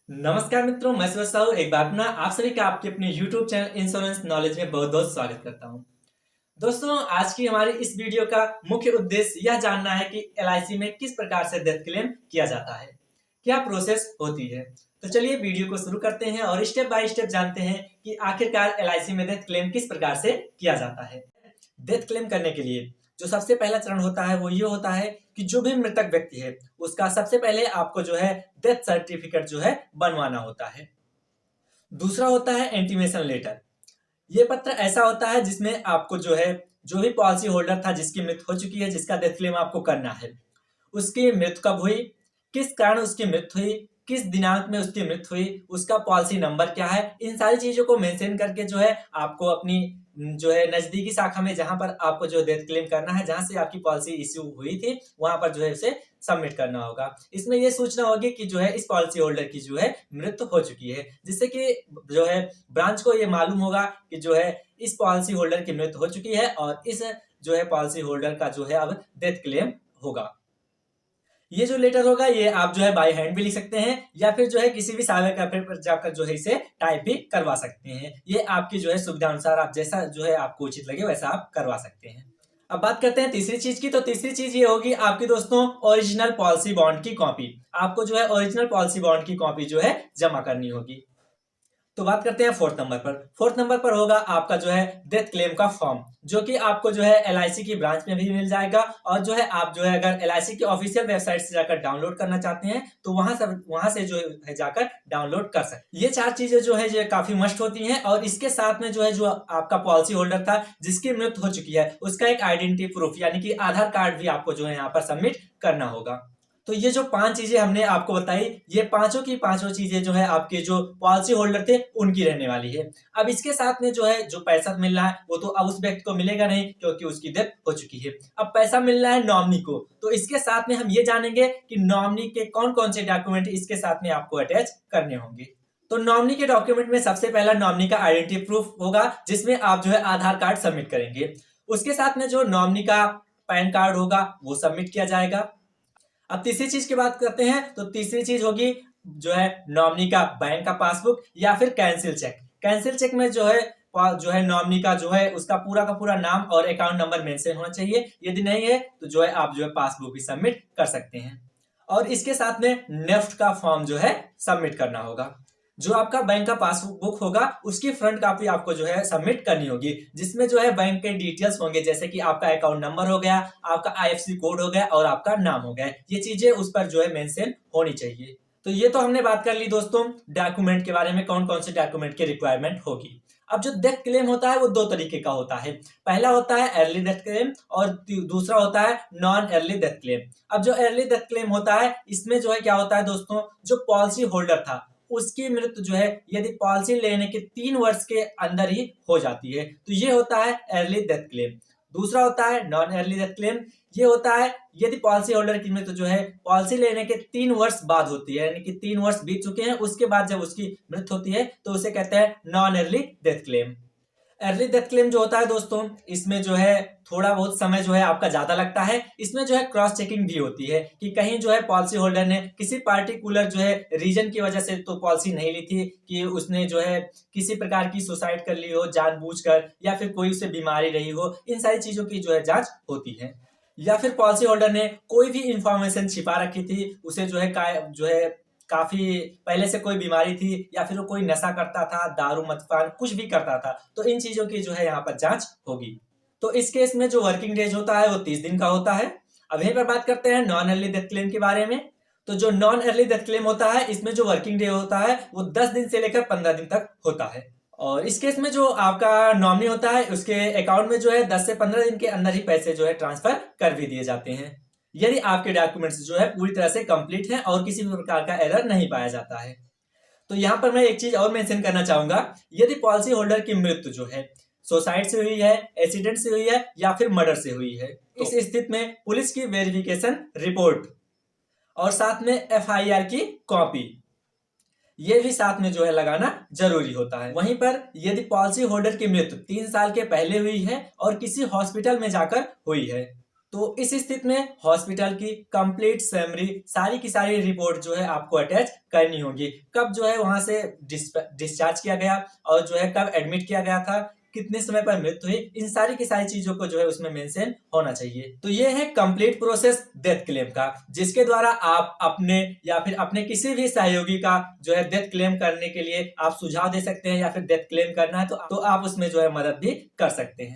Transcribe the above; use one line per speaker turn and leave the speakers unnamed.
नमस्कार मित्रों, मैं सुरेश साहू एक बार अपना आप सभी का आपके अपने YouTube चैनल इंश्योरेंस नॉलेज में बहुत बहुत स्वागत करता हूं। दोस्तों, आज की हमारी इस वीडियो का मुख्य उद्देश्य यह जानना है कि LIC में किस प्रकार से डेथ क्लेम किया जाता है, क्या प्रोसेस होती है। तो चलिए वीडियो को शुरू करते हैं और स्टेप बाय स्टेप जानते हैं कि आखिरकार LIC में डेथ क्लेम किस प्रकार से किया जाता है। डेथ क्लेम करने के लिए जो सबसे पहला चरण होता है वो ये होता है कि जो भी मृतक व्यक्ति है उसका सबसे पहले आपको जो है डेथ सर्टिफिकेट जो है बनवाना होता है। दूसरा होता है इंटीमेशन लेटर। ये पत्र ऐसा होता है जिसमें आपको जो है जो भी पॉलिसी होल्डर था जिसकी मृत्यु हो चुकी है, जिसका डेथ क्लेम आपको करना है, उसकी मृत्यु कब हुई, किस कारण उसकी मृत्यु हुई, किस दिनांक में उसकी मृत्यु हुई, उसका पॉलिसी नंबर क्या है, इन सारी चीजों को मेंशन करके जो है आपको अपनी जो है नजदीकी शाखा में जहां पर आपको जो डेथ क्लेम करना है, जहां से आपकी पॉलिसी इश्यू हुई थी, वहां पर जो है उसे सबमिट करना होगा। इसमें यह सूचना होगी कि जो है इस पॉलिसी होल्डर की जो है मृत्यु हो चुकी है, जिससे कि जो है ब्रांच को ये मालूम होगा कि जो है इस पॉलिसी होल्डर की मृत्यु हो चुकी है और इस जो है पॉलिसी होल्डर का जो है अब डेथ क्लेम होगा। ये जो लेटर होगा ये आप जो है बाय हैंड भी लिख सकते हैं या फिर जो है किसी भी साइबर कैफे पर जाकर जो है इसे टाइप भी करवा सकते हैं। ये आपकी जो है सुविधा अनुसार आप जैसा जो है आपको उचित लगे वैसा आप करवा सकते हैं। अब बात करते हैं तीसरी चीज की। तो तीसरी चीज ये होगी आपकी दोस्तों ओरिजिनल पॉलिसी बॉन्ड की कॉपी। आपको जो है ओरिजिनल पॉलिसी बॉन्ड की कॉपी जो है जमा करनी होगी। तो बात करते हैं फोर्थ नंबर पर। फोर्थ नंबर पर होगा आपका जो है डेथ क्लेम का फॉर्म, जो कि आपको जो है LIC की ब्रांच में भी मिल जाएगा और जो है आप जो है अगर LIC की ऑफिशियल वेबसाइट से जाकर डाउनलोड करना चाहते हैं तो वहां से जो है जाकर डाउनलोड कर सकते हैं। ये चार चीजें जो है ये काफी मस्ट होती हैं और इसके साथ में जो है जो आपका पॉलिसी होल्डर था जिसकी मृत्यु हो चुकी है उसका एक आइडेंटिटी प्रूफ यानी कि आधार कार्ड भी आपको जो है यहाँ पर सबमिट करना होगा। तो ये जो पांच चीजें हमने आपको बताई, ये पांचों की पांचों चीजें जो है आपके जो पॉलिसी होल्डर थे उनकी रहने वाली है। अब इसके साथ में जो है जो पैसा मिल रहा है वो तो अब उस व्यक्ति को मिलेगा नहीं क्योंकि उसकी डेथ हो चुकी है। अब पैसा मिल रहा है नॉमिनी को, तो इसके साथ में हम ये जानेंगे कि नॉमिनी के कौन कौन से डॉक्यूमेंट इसके साथ में आपको अटैच करने होंगे। तो नॉमिनी के डॉक्यूमेंट में सबसे पहला नॉमिनी का आइडेंटिटी प्रूफ होगा जिसमें आप जो है आधार कार्ड सबमिट करेंगे। उसके साथ में जो नॉमिनी का पैन कार्ड होगा वो सबमिट किया जाएगा। अब तीसरी चीज की बात करते हैं। तो तीसरी चीज होगी जो है नॉमिनी का बैंक का पासबुक या फिर कैंसिल चेक। कैंसिल चेक में जो है नॉमिनी का जो है उसका का पूरा नाम और अकाउंट नंबर मेंशन होना चाहिए। यदि नहीं है तो जो है आप जो है पासबुक भी सबमिट कर सकते हैं। और इसके साथ में नेफ्ट का फॉर्म जो है सबमिट करना होगा। जो आपका बैंक का पासबुक होगा उसकी फ्रंट कॉपी आपको जो है सबमिट करनी होगी, जिसमें जो है बैंक के डिटेल्स होंगे, जैसे कि आपका अकाउंट नंबर हो गया, आपका IFSC कोड हो गया और आपका नाम हो गया। ये चीजें उस पर जो है मेंशन होनी चाहिए। तो ये तो हमने बात कर ली दोस्तों डॉक्यूमेंट के बारे में, कौन कौन से डॉक्यूमेंट की रिक्वायरमेंट होगी। अब जो डेथ क्लेम होता है वो दो तरीके का होता है। पहला होता है अर्ली डेथ क्लेम और दूसरा होता है नॉन अर्ली डेथ क्लेम। अब जो अर्ली डेथ क्लेम होता है इसमें जो है क्या होता है दोस्तों, जो पॉलिसी होल्डर था उसकी मृत्यु जो है यदि पॉलिसी लेने के 3 वर्ष के अंदर ही हो जाती है तो ये होता है अर्ली डेथ क्लेम। दूसरा होता है नॉन अर्ली डेथ क्लेम। ये होता है यदि पॉलिसी होल्डर की मृत्यु जो है पॉलिसी लेने के 3 वर्ष बाद होती है, यानी कि 3 वर्ष बीत चुके हैं उसके बाद जब उसकी मृत्यु होती है तो उसे कहते हैं non early death claim. Early death claim जो होता है दोस्तों इसमें जो है थोड़ा बहुत समय जो है आपका ज्यादा लगता है। इसमें जो है क्रॉस चेकिंग भी होती है कि कहीं जो है पॉलिसी होल्डर ने किसी पार्टिकुलर जो है रीजन की वजह से तो पॉलिसी नहीं ली थी, कि उसने जो है किसी प्रकार की सुसाइड कर ली हो जानबूझकर या फिर कोई उसे बीमारी रही हो, इन सारी चीजों की जो है जांच होती है। या फिर पॉलिसी होल्डर ने कोई भी इंफॉर्मेशन छिपा रखी थी, उसे जो है काफी पहले से कोई बीमारी थी या फिर वो कोई नशा करता था, दारू मद्यपान कुछ भी करता था, तो इन चीजों की जो है यहाँ पर जांच होगी। तो इस केस में जो वर्किंग डेज होता है वो 30 दिन का होता है। अब यहीं पर बात करते हैं नॉन अर्ली डेथ क्लेम के बारे में। तो जो नॉन अर्ली डेथ क्लेम होता है इसमें जो वर्किंग डे होता है वो 10 दिन से लेकर 15 दिन तक होता है। और इस केस में जो आपका नॉमिनी होता है उसके अकाउंट में जो है 10 से 15 दिन के अंदर ही पैसे जो है ट्रांसफर कर भी दिए जाते हैं, यदि आपके डॉक्यूमेंट्स जो है पूरी तरह से कंप्लीट हैं और किसी भी प्रकार का एरर नहीं पाया जाता है। तो यहाँ पर मैं एक चीज और मेंशन करना चाहूंगा, यदि पॉलिसी होल्डर की मृत्यु जो है सुसाइड से हुई है, एक्सीडेंट से हुई है या फिर मर्डर से हुई है, तो इस स्थिति में पुलिस की वेरिफिकेशन रिपोर्ट और साथ में FIR की कॉपी ये भी साथ में जो है लगाना जरूरी होता है। वहीं पर यदि पॉलिसी होल्डर की मृत्यु 3 साल के पहले हुई है और किसी हॉस्पिटल में जाकर हुई है तो इस स्थिति में हॉस्पिटल की कंप्लीट समरी, सारी की सारी रिपोर्ट जो है आपको अटैच करनी होगी। कब जो है वहां से डिस्चार्ज किया गया और जो है कब एडमिट किया गया था, कितने समय पर मृत्यु हुई, इन सारी की सारी चीजों को जो है उसमें मेंशन होना चाहिए। तो ये है कंप्लीट प्रोसेस डेथ क्लेम का, जिसके द्वारा आप अपने या फिर अपने किसी भी सहयोगी का जो है डेथ क्लेम करने के लिए आप सुझाव दे सकते हैं, या फिर डेथ क्लेम करना है तो आप उसमें जो है मदद भी कर सकते हैं।